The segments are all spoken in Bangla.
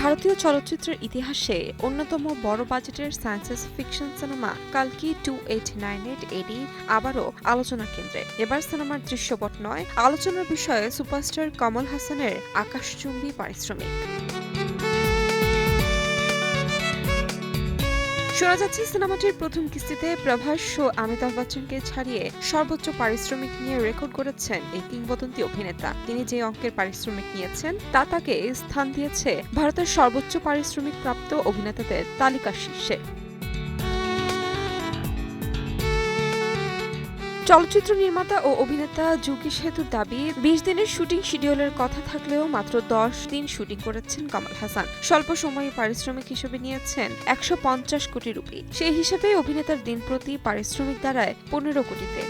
ভারতীয় চলচ্চিত্রের ইতিহাসে অন্যতম বড় বাজেটের সায়েন্স ফিকশন সিনেমা কালকি 2898 এডি আবারও আলোচনার কেন্দ্রে। এবার সিনেমার দৃশ্যপট নয়, আলোচনার বিষয়ে সুপারস্টার কমল হাসানের আকাশচুম্বী পারিশ্রমিক। শোনা যাচ্ছে সিনেমাটির প্রথম কিস্তিতে প্রভাস ও অমিতাভ বচ্চনকে ছাড়িয়ে সর্বোচ্চ পারিশ্রমিক নিয়ে রেকর্ড করেছেন এই কিংবদন্তি অভিনেতা। তিনি যে অঙ্কের পারিশ্রমিক নিয়েছেন তা তাকে স্থান দিয়েছে ভারতের সর্বোচ্চ পারিশ্রমিক প্রাপ্ত অভিনেতাদের তালিকার শীর্ষে। চলচ্চিত্র নির্মাতা ও অভিনেতা যুগী সেতুর দাবি 20 দিনের শুটিং শিডিউলের কথা থাকলেও মাত্র 10 দিন শুটিং করেছেন কমল হাসান। স্বল্প সময়ে পারিশ্রমিক হিসেবে নিয়েছেন 150 কোটি রুপি। সেই হিসেবে অভিনেতার দিন প্রতি পারিশ্রমিক দাঁড়ায় 15 কোটিতে।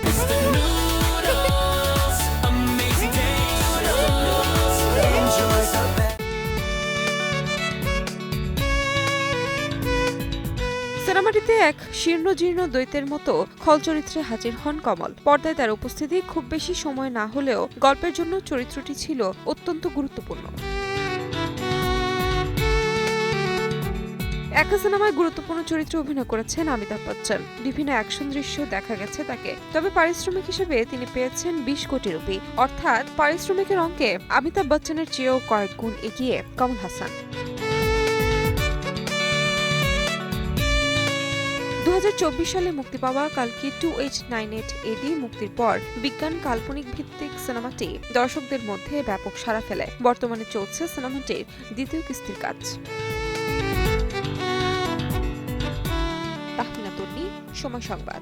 সিনেমাটিতে এক শীর্ণজীর্ণ দৈত্যের মতো খল চরিত্রে হাজির হন কমল। পর্দায় তার উপস্থিতি খুব বেশি সময় না হলেও গল্পের জন্য চরিত্রটি ছিল অত্যন্ত গুরুত্বপূর্ণ। একই সিনেমায় গুরুত্বপূর্ণ চরিত্রে অভিনয় করেছেন অমিতাভ বচ্চন। বিভিন্ন অ্যাকশন দৃশ্য দেখা গেছে তাকে। তবে পারিশ্রমিক হিসেবে তিনি পেয়েছেন 20 কোটি রুপি। অর্থাৎ পারিশ্রমিকের অঙ্কে অমিতাভ বচ্চনের চেয়েও কয়েক গুণ এগিয়ে কমল হাসান। 2024 সালে মুক্তি পাওয়া কালকি 2898 এডি মুক্তির পর বিজ্ঞান কাল্পনিক ভিত্তিক সিনেমাটি দর্শকদের মধ্যে ব্যাপক সাড়া ফেলে। বর্তমানে চলছে সিনেমাটির দ্বিতীয় কিস্তির কাজ। তাহমিনা তন্নি, সময় সংবাদ।